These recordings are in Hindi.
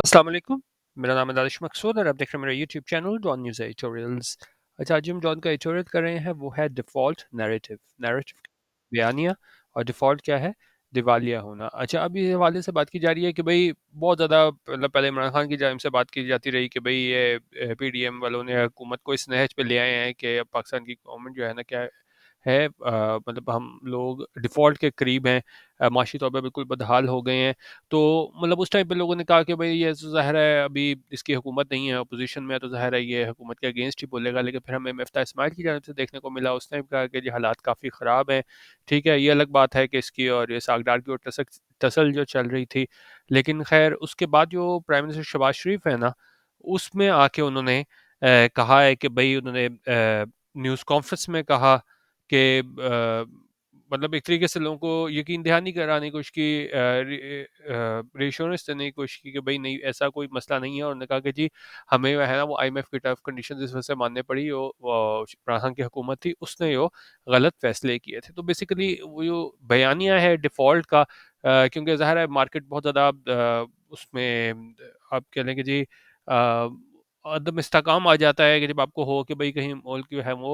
अस्सलाम वालेकुम। मेरा नाम है दानिश मकसूद और आप देख रहे हैं मेरा YouTube channel Dawn news editorials. अच्छा, आज हम जॉन का एडिटोरियल कर रहे हैं वो है डिफ़ॉल्ट नैरेटिव। नैरेटिव बयानिया और डिफ़ॉल्ट क्या है? दिवालिया होना। अच्छा, अब इस हवाले से बात की जा रही है कि भई बहुत ज़्यादा मतलब पहले इमरान खान की जानिब से बात की जाती रही कि भई ये पीडीएम वालों ने हुकूमत को इस नहज पे ले आए हैं कि अब पाकिस्तान की गवर्नमेंट जो है ना क्या है मतलब हम लोग डिफ़ॉल्ट के करीब हैं, माशी तौर पे बिल्कुल बदहाल हो गए हैं। तो मतलब उस टाइम पे लोगों ने कहा कि भई ये तो ज़ाहिर है अभी इसकी हुकूमत नहीं है, अपोज़िशन में है तो ज़ाहिर है ये हुकूमत के अगेंस्ट ही बोलेगा। लेकिन फिर हमें मिफ्ता इस्माइल की जानिब से देखने को मिला, उसने भी कहा कि जी हालात काफ़ी ख़राब हैं। ठीक है, ये अलग बात है कि इसकी और ये सागदार की और टसल जो चल रही थी। लेकिन ख़ैर उसके बाद जो प्राइम मिनिस्टर शहबाज़ शरीफ़ है ना, उसमें आके उन्होंने कहा है कि भई उन्होंने न्यूज़ कॉन्फ्रेंस में कहा कि मतलब एक तरीके से लोगों को यकीन दहानी कराने की कोशिश की, रीएश्योरेंस देने की कोशिश की कि भाई नहीं ऐसा कोई मसला नहीं है। और उन्होंने कहा कि जी हमें है ना वो आईएमएफ की टर्फ कंडीशन इस वजह से मानने पड़ी, वो इमरान खान की हुकूमत थी उसने वो गलत फैसले किए थे। तो बेसिकली वो जो बयानिया है डिफ़ॉल्ट का, क्योंकि ज़ाहिर है मार्केट बहुत ज़्यादा उसमें आप कह लें कि जी अदम इस्तेकाम आ जाता है कि जब आपको हो कि भाई कहीं मुल्क जो है वो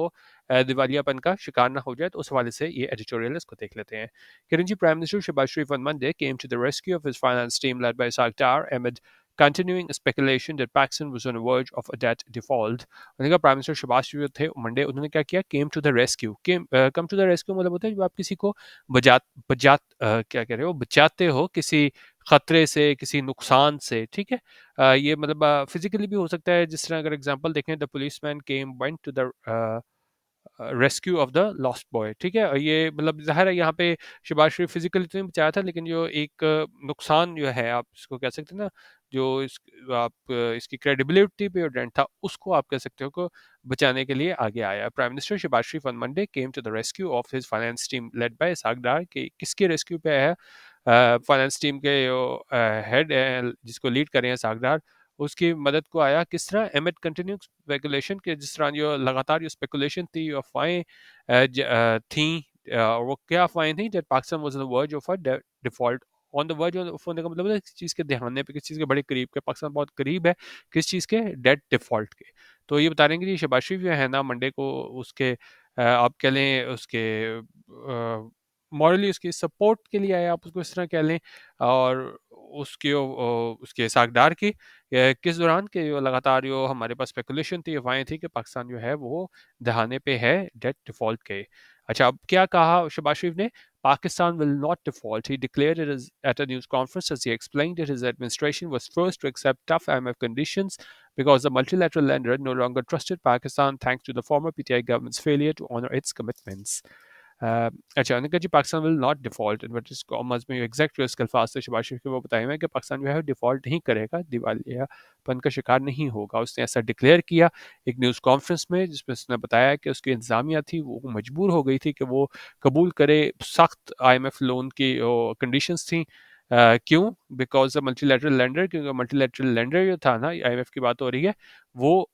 दिवालियापन का शिकार ना हो जाए। तो उस हवाले से ये एडिटोरियल इसको देख लेते हैं। Karachi Prime Minister Shehbaz Sharif on Monday came to the rescue of his finance team led by Isaac Dar amid continuing speculation that Pakistan was on the verge of a debt default। उन्होंने कहा प्राइम मिनिस्टर शहबाज शरीफ थे मंडे, उन्होंने क्या किया, came to the rescue. Come to the rescue मतलब होता है जब आप किसी को बजा बजा क्या कह रहे हो, बचाते हो किसी खतरे से, किसी नुकसान से। ठीक है, ये मतलब फिजिकली भी हो सकता है। जिस तरह अगर एग्जांपल देखें, the policeman came went to the rescue of the lost boy. ठीक है, और ये मतलब ज़ाहिर है यहाँ पे शहबाज शरीफ फिजिकली तो नहीं बचाया था, लेकिन जो एक नुकसान जो है आप इसको कह सकते हैं ना, जो आप इसकी क्रेडिबिलिटी पे डेंट था उसको आप कह सकते हो को बचाने के लिए आगे आया। Prime minister Shahbaz Sharif on Monday came to the rescue of his finance team led by Ishaq Dar. कि किसके रेस्क्यू पे आया? फाइनेंस टीम के जो हेड है जिसको लीड कर रहे हैं इसहाक डार, उसकी मदद को आया। किस तरह? एमिड कंटिन्यू स्पेकुलेशन के, जिस तरह जो लगातार जो स्पेकुलेशन थी, जो अफवाहें थी, वो क्या अफवाहें थी? That Pakistan was on the verge of a default. On the verge of होने का मतलब है किसी चीज़ के ध्यान पे, किसी चीज़ के बड़े करीब के, पाकिस्तान बहुत करीब है किस चीज़ के? डेट डिफॉल्ट के। तो ये बता रहे हैं कि शहबाज शरीफ जो है ना मंडे को उसके आप कह लें उसके मॉरली उसकी सपोर्ट के लिए आए, आप उसको इस तरह कह लें। और उसकी उसके सागदार की किस दौरान के जो लगातार जो हमारे पास स्पेकुलेशन थी, अफवाहें थी कि पाकिस्तान जो है वो दहाने पे है डेट डिफॉल्ट के। अच्छा, अब क्या कहा शहबाज शरीफ ने? Pakistan will not default. He declared it as, at a news conference as he explained that his administration was first to accept tough IMF conditions because the multilateral lender no longer trusted Pakistan thanks to the former PTI government's failure to honor its commitments. अच्छा, उन्होंने कहा जी Pakistan will not default, but इसको में एग्जैक्ट इसके अल्फाज से शहबाज शरीफ के वो बताए हुए हैं कि पाकिस्तान जो है डिफॉल्ट नहीं करेगा, दिवालियापन का शिकार नहीं होगा। उसने ऐसा डिक्लेयर किया एक न्यूज़ कॉन्फ्रेंस में, जिसमें उसने बताया कि उसकी इंतजामिया थी वो मजबूर हो गई थी कि वो कबूल करे सख्त आईएमएफ लोन की कंडीशंस थी। क्यों? बिकॉज द मल्टीलेटरल लेंडर, क्योंकि मल्टीलेटरल लेंडर जो था ना, आईएमएफ की बात हो रही है, वो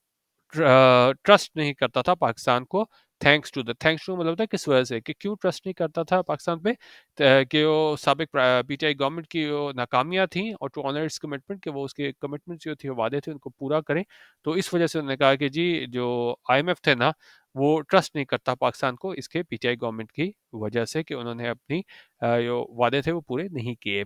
ट्रस्ट नहीं करता था पाकिस्तान को। थैंक्स टू मतलब होता है किस वजह से, कि क्यों ट्रस्ट नहीं करता था पाकिस्तान पे? कि वो साबिक पीटीआई गवर्नमेंट की वो नाकामियां थी, और टू ऑनर इट्स कमिटमेंट, कि वो उसके कमिटमेंट जो थे, वो वादे थे, उनको पूरा करें। तो इस वजह से उन्होंने कहा कि जी जो आईएमएफ थे ना, वो ट्रस्ट नहीं करता पाकिस्तान को इसके पीटीआई गवर्नमेंट की वजह से, कि उन्होंने अपनी जो वादे थे वो पूरे नहीं किए।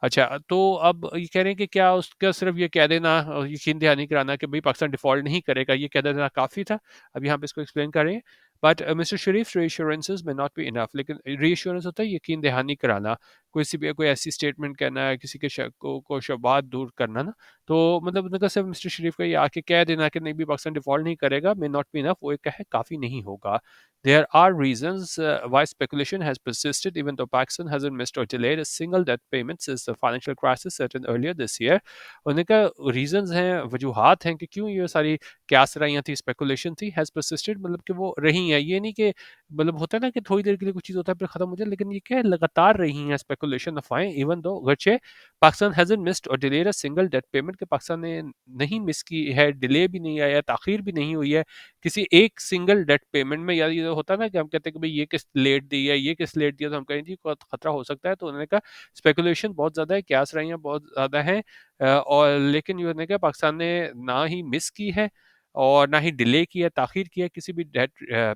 अच्छा, तो अब ये कह रहे हैं कि क्या उसका सिर्फ ये कह देना और यकीन दहानी कराना कि भाई पाकिस्तान डिफ़ॉल्ट नहीं करेगा, ये कह देना काफ़ी था? अब यहाँ पे इसको एक्सप्लेन कर रहे हैं। बट मिस्टर शरीफ रीअश्योरेंसेस में नॉट बी इनफ। लेकिन रीअश्योरेंस होता है यकीन दहानी कराना, कोई ऐसी स्टेटमेंट कहना है, किसी के शक को शबात दूर करना ना। तो मतलब उन्होंने कहा सिर्फ मिस्टर शरीफ का ये आके कह देना कि नहीं भी पाकिस्तान डिफ़ॉल्ट नहीं करेगा, मे नॉट बी इनफ, वो एक है काफ़ी नहीं होगा। There are reasons why speculation has persisted, even though Pakistan hasn't missed or delayed a single debt payment since the financial crisis certain earlier this year. उन्होंने कहा रीजंस हैं, वजूहात हैं कि क्यों ये सारी क्यासराइयाँ थी, स्पेकुलेशन थी, हैज़ persisted मतलब कि वो रही हैं। ये नहीं कि मतलब होता है ना कि थोड़ी देर के लिए कुछ चीज़ होता है फिर खत्म हो जाए, लेकिन ये क्या है, लगातार रही हैं स्पेकुलेशन अफवाहें, इवन दो अगरचे Pakistan hasn't missed or delayed a single debt payment, के पाकिस्तान ने नहीं मिस की है, डिले भी नहीं आया, ताखीर भी नहीं हुई है किसी एक सिंगल डेट पेमेंट में। या ये होता है ना कि हम कहते हैं कि भाई ये किस लेट दी है, ये किस लेट दिया, तो हम कहें जी खतरा हो सकता है। तो उन्होंने कहा स्पेकुलेशन बहुत ज़्यादा है, क्यास रहियाँ बहुत ज़्यादा हैं, और लेकिन ये उन्होंने कहा पाकिस्तान ने ना ही मिस की है और ना ही डिले किया, ताखीर किया किसी भी डेट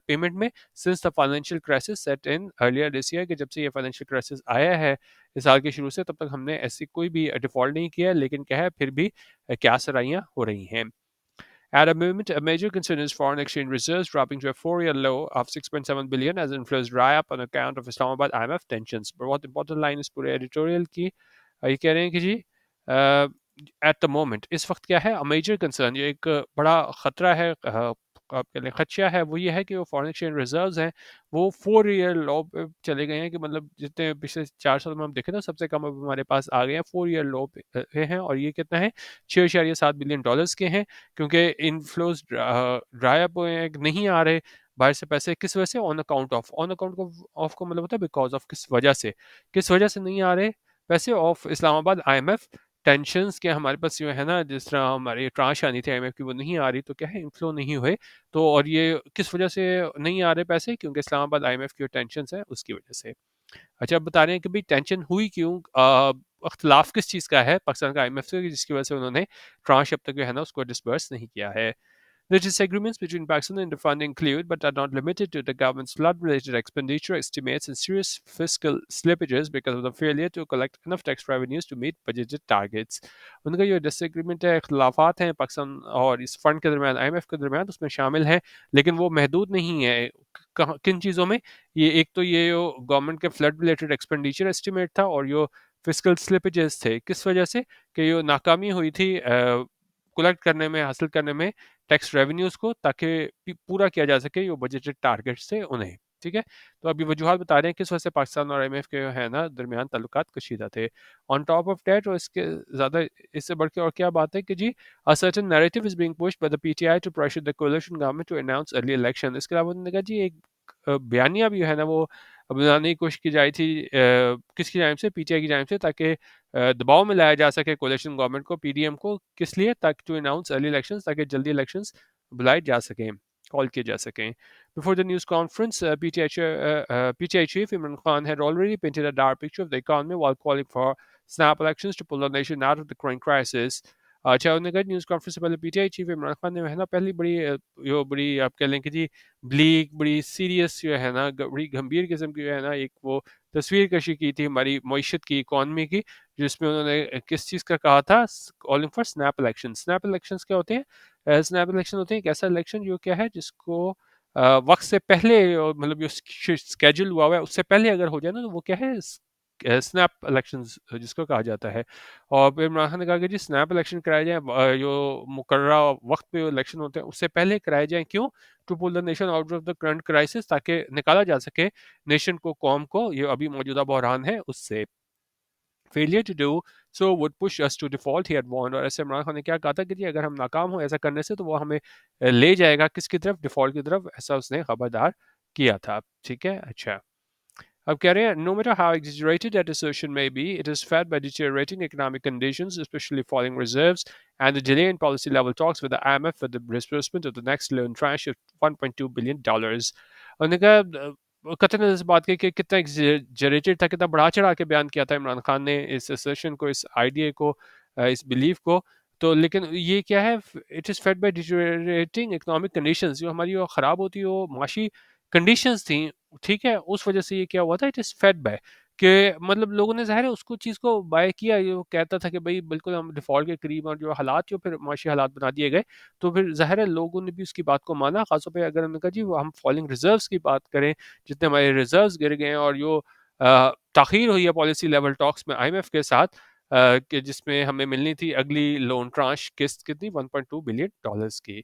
पेमेंट में, since the financial crisis set in earlier this year, कि जब से ये फाइनेंशियल क्राइसिस आया है इस साल के शुरू से, तब तक हमने ऐसी कोई भी डिफॉल्ट नहीं किया, लेकिन क्या है फिर भी क्या सराइयाँ हो रही हैं। At a moment, a major concern is foreign exchange reserves dropping to a four-year low of 6.7 billion as inflows dry up on account of Islamabad IMF tensions. But what important line is पूरे editorial की, ये कह रहे हैं कि जी एट द मोमेंट इस वक्त क्या है, मेजर कंसर्न, ये एक बड़ा खतरा है, आप कह लें खदशा है, वो ये है कि वो फॉरेन एक्सचेंज रिजर्व्स हैं वो 4 ईयर लो पे चले गए हैं, कि मतलब जितने पिछले 4 साल में हम देखें ना सबसे कम अब हमारे पास आ गए हैं, 4 ईयर लो पे हैं। और ये कितना है, 6.7 बिलियन डॉलर्स के हैं, क्योंकि इनफ्लोज ड्राई अप हुए हैं, नहीं आ रहे बाहर से पैसे, किस वजह से, ऑन अकाउंट ऑफ को मतलब होता है बिकॉज ऑफ, किस वजह से नहीं आ रहे पैसे, ऑफ इस्लामाबाद आईएमएफ टेंशंस के, हमारे पास जो है ना जिस तरह हमारी ट्रांश आनी थी आईएमएफ की वो नहीं आ रही, तो क्या है इनफ्लो नहीं हुए। तो और ये किस वजह से नहीं आ रहे पैसे, क्योंकि इस्लामाबाद आईएमएफ की जो टेंशंस है उसकी वजह से। अच्छा, अब बता रहे हैं कि भाई टेंशन हुई क्यों, अख्तिलाफ किस चीज़ का है पाकिस्तान का आईएमएफ से, जिसकी वजह से उन्होंने ट्रांश अब तक जो है ना उसको डिसबर्स नहीं किया है। The disagreements between Pakistan and the fund include, but are not limited to, the government's flood-related expenditure estimates and serious fiscal slippages because of the failure to collect enough tax revenues to meet budgeted targets. उनका जो डिसएग्रीमेंट है, इख्तलाफात हैं पाकिस्तान और इस फंड के दरमियान, आईएमएफ के दरमियान, उसमें शामिल हैं, लेकिन वो महदूद नहीं है। किन चीज़ों में, ये एक तो ये जो गवर्नमेंट के फ्लड रिलेटेड एक्सपेंडिचर एस्टिमेट था, और जो फिजिकल स्लिपेजेस थे, किस वजह से, कि ये नाकामी हुई थी कलेक्ट करने में, हासिल करने में टैक्स रेवेन्यूज़ को, ताकि पूरा किया जा सके जो बजटेड टारगेट्स थे उन्हें। ठीक है, तो अभी वजूहत बता रहे हैं किस वजह से पाकिस्तान और आईएमएफ के है ना दरमियान ताल्लुकात कशीदा थे। ऑन टॉप ऑफ डेट, और इसके ज़्यादा, इससे बढ़ के और क्या बात है कि जी a certain narrative is being pushed by the PTI to pressure the coalition government to announce early election. इसके अलावा उन्होंने कहा जी एक बयानिया भी है ना वो बनाने की कोशिश की जाई थी, किसकी जानिब से, पीटीआई की जानिब से, ताकि दबाव में लाया जा सके कोalition गवर्नमेंट को, पीडीएम को, किस लिए, ताकि टू अनाउंस अर्ली इलेक्शंस, ताकि जल्दी इलेक्शंस बुलाए जा सकें, कॉल किए जा सकें। Before the news conference, PTI chief Imran Khan had already painted a dark picture of the economy while calling for snap elections to pull the nation out of the current crisis. अच्छा, उन्होंने कहा न्यूज़ कॉन्फ्रेंस से पहले पीटीआई चीफ इमरान खान ने है ना पहली बड़ी जो बड़ी आप कह लें कि जी ब्लीक, बड़ी सीरियस जो है ना, बड़ी गंभीर किस्म की जो है ना एक वो तस्वीर कशी की थी हमारी मईशत की, इकॉनमी की, जिसमें उन्होंने किस चीज़ का कहा था, calling for snap election. Snap elections क्या होते हैं, स्नैप इलेक्शन होते हैं एक ऐसा इलेक्शन जो क्या है जिसको वक्त से पहले, मतलब जो स्केड्यूल हुआ है उससे पहले अगर हो जाए ना, तो वो क्या है, स्नैप इलेक्शंस जिसको कहा जाता है। और फिर इमरान खान ने कहा कि जी स्नैप इलेक्शन कराए जाएँ, जो मुकर्ररा वक्त पे इलेक्शन होते हैं उससे पहले कराए जाएँ, क्यों, to pull the nation out of the current crisis, ताकि निकाला जा सके नेशन को, कौम को, ये अभी मौजूदा बहरान है उससे। Failure to do so would push us to default, he had warned. और ऐसे इमरान खान ने क्या कहा था कि जी अगर हम नाकाम हो ऐसा करने से, तो वो हमें ले जाएगा किसकी तरफ, डिफॉल्ट की तरफ, ऐसा उसने खबरदार किया था। ठीक है, अच्छा, अब कह रहे हैं no matter how exaggerated that assertion may be, it is fed by deteriorating economic conditions, especially falling reserves and the delay in policy level talks with the IMF for the disbursement of the next loan tranche of $1.2 billion dollars. उन्होंने कहा कतन इस बात की कि कितना एग्जरेटेड था, कितना बढ़ा चढ़ा के बयान किया था इमरान खान ने इस assertion को, इस आइडिया को, इस बिलीफ को। तो लेकिन ये क्या है, it is fed by deteriorating economic conditions, जो हमारी वो ख़राब होती है वो माशी कंडीशंस थी, ठीक है, उस वजह से ये क्या हुआ था, इट इज़ फेड बाय, कि मतलब लोगों ने ज़ाहिर है उसको चीज़ को बाय किया, ये वो कहता था कि भाई बिल्कुल हम डिफ़ॉल्ट के करीब, और जो हालात जो फिर माशी हालात बना दिए गए, तो फिर ज़ाहिर है लोगों ने भी उसकी बात को माना, ख़ासतौर पे अगर हमने कहा जी वो हम फॉलिंग रिजर्व्स की बात करें, जितने हमारे रिजर्व्स गिर गए हैं, और जो ताख़ीर हुई है पॉलिसी लेवल टॉक्स में आईएमएफ के साथ, कि जिसमें हमें मिलनी थी अगली लोन ट्रांश किस्त कितनी, $1.2 बिलियन डॉलर्स की।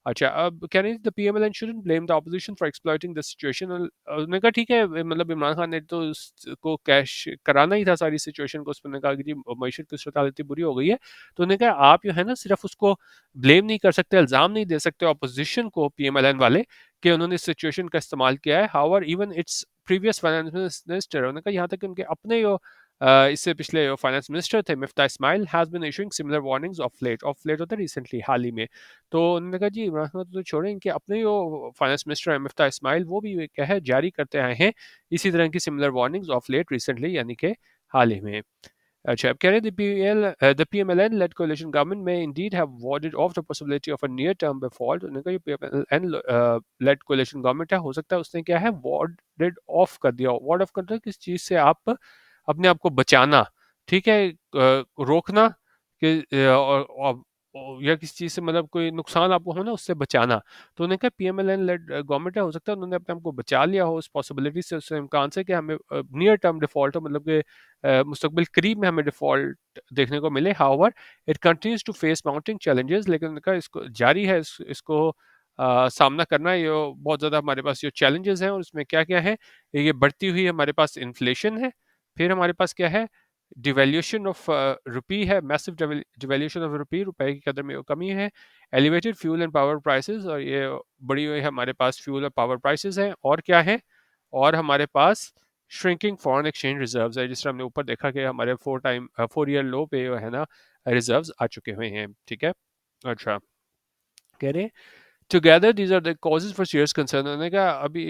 अच्छा, अब कह रहे हैं the PMLN shouldn't blame the opposition for exploiting the situation. उन्होंने कहा ठीक है, मतलब इमरान खान ने तो उसको कैश कराना ही था सारी सिचुएशन को, उसने कहा कि जी मईशत की सूरत हाल इतनी बुरी हो गई है, तो उन्होंने कहा आप जो है ना सिर्फ उसको ब्लेम नहीं कर सकते, इल्ज़ाम नहीं दे सकते ऑपोजिशन को, पीएमएलएन वाले, कि उन्होंने इस सिचुएशन का इस्तेमाल किया है। However even its previous finance minister, उन्होंने कहा यहाँ तक कि उनके अपने जो इससे पिछले जो फाइनेंस मिनिस्टर थे Miftah Ismail has been issuing similar warnings of late होता है रिसेंटली हाल ही में। तो उन्होंने कहा जी इमरान खान तो छोड़ें कि अपने जो फाइनेंस मिनिस्टर हैं मिफ्ता इस्माइल वो भी ये क्या है जारी करते आए हैं इसी तरह की similar warnings of late recently यानी कि हाल ही में। अच्छा, अब कह रहे हैं the PMLN-led coalition government may indeed have warded off the possibility of a near-term default। उन्होंने कहा ये PMLN-led coalition government है हो सकता है उसने क्या है warded off कर दिया। ward off करना किस चीज़ से आप अपने आप को बचाना, ठीक है, रोकना कि या किसी चीज़ से मतलब कोई नुकसान आपको हो ना उससे बचाना। तो उन्होंने कहा PMLN-लेड गवर्नमेंट है हो सकता है उन्होंने अपने आप को बचा लिया हो उस पॉसिबिलिटी से, उस इम्कान से कि हमें नियर टर्म डिफॉल्ट हो मतलब कि मुस्तकबिल करीब में हमें डिफ़ॉल्ट देखने को मिले। However it continues to face mounting challenges, लेकिन उनका इसको जारी है इसको सामना करना ये बहुत ज़्यादा हमारे पास जो चैलेंजेस हैं और उसमें क्या-क्या है, ये बढ़ती हुई हमारे पास इन्फ्लेशन है, फिर हमारे पास क्या है डिवैल्यूएशन ऑफ रुपी है, मैसिव डिवैल्यूएशन ऑफ रुपी, रुपए की कदर में कमी है, elevated fuel and power prices और ये बढ़ी हुई हमारे पास फ्यूल और पावर प्राइसेस हैं और क्या है और हमारे पास श्रिंकिंग फॉरेन एक्सचेंज रिजर्व्स है जिस तरह हमने ऊपर देखा कि हमारे 4 ईयर लो पे जो है ना रिजर्व्स आ चुके हुए हैं, ठीक है। अच्छा, कह रहे हैं together these are the causes for serious concern. उन्होंने कहा अभी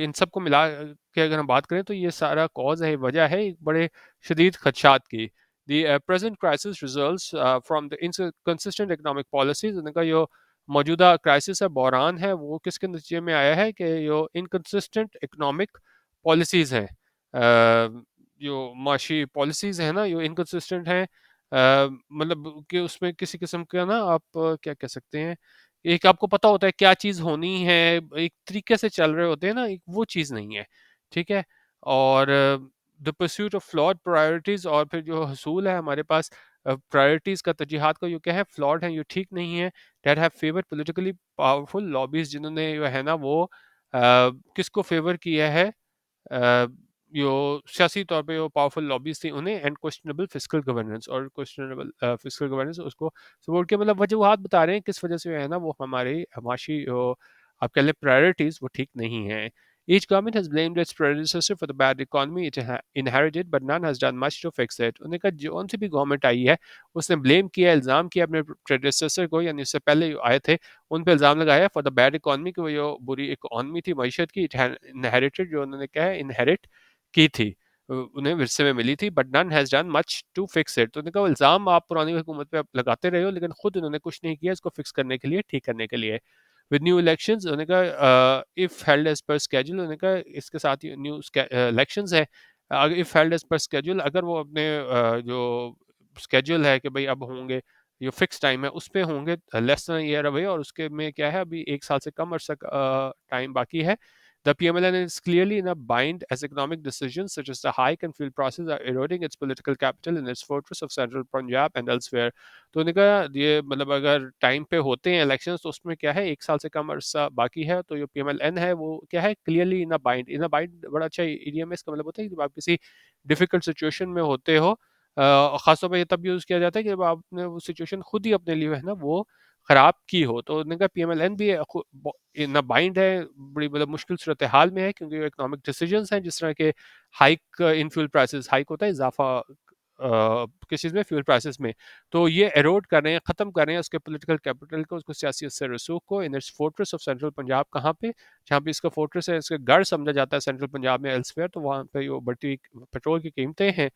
इन सबको मिला के अगर हम बात करें तो ये सारा कॉज है वजह है एक बड़े शदीद खदशात की। The present crisis results from the inconsistent economic policies. उन्होंने कहा जो मौजूदा क्राइसिस है बहरान है वो किसके नतीजे में आया है कि जो इनकंसिस्टेंट इकोनॉमिक पॉलिसीज हैं, जो माशी पॉलिसीज हैं ना जो इनकंसिस्टेंट हैं, मतलब कि उसमें किसी किस्म का ना आप क्या कह सकते हैं एक आपको पता होता है क्या चीज़ होनी है, एक तरीके से चल रहे होते हैं ना, एक वो चीज़ नहीं है, ठीक है? और the pursuit of flawed priorities और फिर जो हसूल है हमारे पास प्रायोरिटीज़ का तरजीहात का जो क्या है फ्लॉड है, ये ठीक नहीं है। That have favoured politically powerful lobbies जिन्होंने जो है ना वो किसको फ़ेवर किया है अ, जो सियासी तौर पे जो पावरफुल लॉबीज़ थी उन्हें एंड क्वेश्चनेबल फिस्कल गवर्नेंस और क्वेश्चनेबल फिस्कल गवर्नेंस उसको सपोर्ट किया मतलब वजूहात बता रहे हैं किस वजह से जो है ना वो हमारी हमाशी जो आप कह लें प्रायोरिटीज़ वो ठीक नहीं है। Each government has blamed its predecessor for the bad economy it inherited, but none has done much to fix it। उन्होंने कहा कौन सी भी गवर्नमेंट आई है उसने ब्लेम किया इल्ज़ाम किया अपने प्रेडेसेसर को यानी उससे पहले जो आए थे उन पे इल्ज़ाम लगाया फॉर द बैड इकॉनमी कि वो जो बुरी इकॉनमी थी मईशत की इनहेरिटेड जो उन्होंने क्या है इनहेरिट की थी, उन्हें विरसे में मिली थी, but none has done much to fix it. तो उन्होंने कहा इल्ज़ाम आप पुरानी हुकूमत पे आप लगाते रहे हो लेकिन खुद उन्होंने कुछ नहीं किया इसको फिक्स करने के लिए, ठीक करने के लिए। विद न्यू इलेक्शंस उन्होंने कहा if held as per schedule, उन्होंने कहा इसके साथ ही न्यू इलेक्शंस है, if held as per schedule अगर वो अपने जो स्केड्यूल है कि भाई अब होंगे जो फिक्स टाइम है उस पे होंगे लेस देन ईयर अवे और उसके में क्या है अभी 1 साल से कम अरसा टाइम बाकी है। The PMLN is clearly in a bind as economic decisions such as the hike and fuel prices are eroding its political capital in its fortress of central Punjab and elsewhere। तो उन्होंने कहा ये मतलब अगर टाइम पे होते हैं इलेक्शन तो उसमें क्या है 1 साल से कम अरसा बाकी है तो जो PMLN है वो क्या है क्लियरली इन अ बाइंड बड़ा अच्छा इडियम है। इसका मतलब होता है कि जब आप किसी डिफिकल्ट सिचुएशन में होते हो खासतौर पे ये तब यूज़ किया जाता है कि जब आपने वो सिचुएशन खुद ही अपने लिए है ना वो खराब की हो। तो उन्होंने कहा पीएमएलएन भी ना बाइंड है, बड़ी मतलब मुश्किल सूरत हाल में है क्योंकि इकोनॉमिक डिसीजंस हैं जिस तरह के hike in fuel prices, hike होता है इजाफा किस चीज़ में फ्यूल प्राइसेस में, तो ये एरोड कर रहे हैं, ख़त्म कर रहे हैं उसके पॉलिटिकल कैपिटल को, उसको सियासी असर रसूख को in its fortress of central Punjab. कहाँ पे? जहाँ पे इसका फोर्ट्रेस है, इसका गढ़ समझा जाता है सेंट्रल पंजाब में एल्सवेयर, तो वहाँ पे जो बढ़ती हुई पेट्रोल की कीमतें हैं,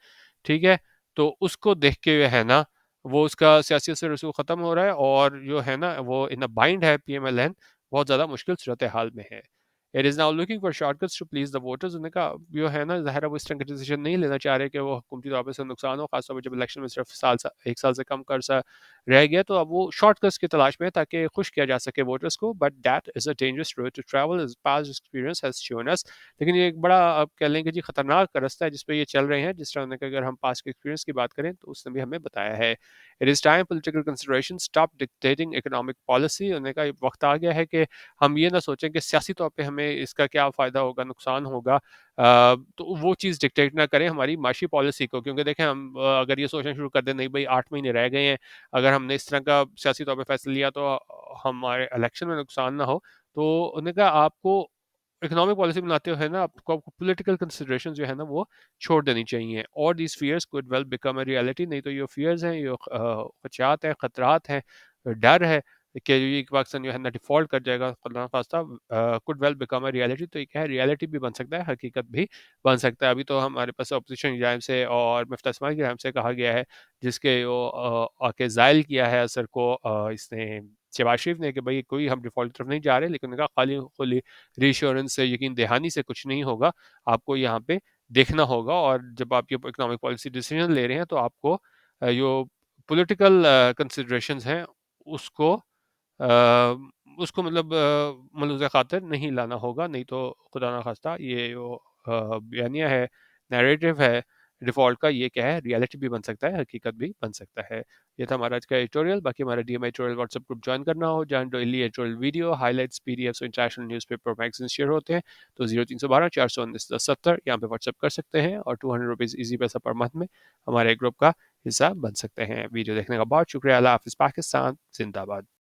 ठीक है, तो उसको देख के जो है ना वो उसका सियासी असर रसूख ख़त्म हो रहा है और जो है ना वो इन अ बाइंड है पीएमएलएन, बहुत ज़्यादा मुश्किल सूरत हाल में है। It is now looking for shortcuts to please the voters. उन्होंने कहा जो है ना ज़ाहिर है वो इस तरह का डिसीजन नहीं लेना चाह रहे कि वो हुकूमती तौर पे से नुकसान हो, खासतौर पे जब इलेक्शन में सिर्फ 1 साल से कम का अरसा रह गया, तो अब वो शॉर्टकट्स की तलाश में है ताकि खुश किया जा सके वोटर्स को, but that is a dangerous road to travel as past experience has shown us. लेकिन ये एक बड़ा आप कह लें कि जी खतरनाक रास्ता है जिस पे ये चल रहे हैं, जिस तरह उन्होंने अगर हम पास्ट के एक्सपीरियंस की बात करें तो उसने भी हमें बताया है। It is time political consideration stop dictating economic policy. उन्होंने कहा वक्त आ गया है कि हम ये ना सोचें कि सियासी तौर पे हमें इसका क्या फ़ायदा होगा, नुकसान होगा, तो वो चीज़ डिक्टेट ना करें हमारी माशी पॉलिसी को, क्योंकि देखें हम अगर ये सोचना शुरू कर दें नहीं भाई 8 महीने रह गए हैं, अगर हमने इस तरह का सियासी तौर पे फैसला लिया तो हमारे इलेक्शन में नुकसान ना हो, तो उन्होंने कहा आपको इकोनॉमिक पॉलिसी बनाते हुए ना आपको पॉलिटिकल कंसिडरेशन जो है ना वो छोड़ देनी चाहिए। और these fears could well become a reality, नहीं तो ये फियर्स हैं, ये खदशात हैं, खतरात हैं, डर है कि ये पाकिस्तान जो है ना डिफ़ॉल्ट कर जाएगा, खुदा ना खास्ता could well become a reality. तो ये क्या है, रियलिटी भी बन सकता है, हकीकत भी बन सकता है। अभी तो हमारे पास अपोजिशन की जानिब से और मुफ्ती उस्मान की जानिब से कहा गया है, जिसके वो आके ज़ाइल किया है असर को इसने शहबाज शरीफ ने, कि भाई कोई हम डिफ़ॉल्ट की तरफ नहीं जा रहे, लेकिन उन्होंने कहा खाली खुली रीश्योरेंस से, यकीन दहानी से कुछ नहीं होगा, आपको यहाँ पे देखना होगा। और जब आप ये इकोनॉमिक पॉलिसी डिसीजन ले रहे हैं तो आपको जो पॉलिटिकल कंसिडरेशंस हैं उसको मतलब मलूज़ ख़ातिर नहीं लाना होगा, नहीं तो खुदा ना ख़ास्ता ये जो बयानिया है, नैरेटिव है डिफ़ॉल्ट का, ये क्या है, रियलिटी भी बन सकता है, हकीकत भी बन सकता है। ये था हमारा आज का एडिटोरियल। बाकी हमारा DM editorial WhatsApp group join करना हो, जहाँ daily editorial video, highlights, PDFs और इंटरनेशनल न्यूज़पेपर मैगज़ीन शेयर होते हैं, तो 0312 419 1070 यहाँ पे व्हाट्सएप कर सकते हैं और ₹200 ईज़ी पैसा पर मंथ में हमारे ग्रुप का हिस्सा बन सकते हैं। वीडियो देखने का बहुत शुक्रिया। अल्लाह हाफ़िज़। पाकिस्तान ज़िंदाबाद।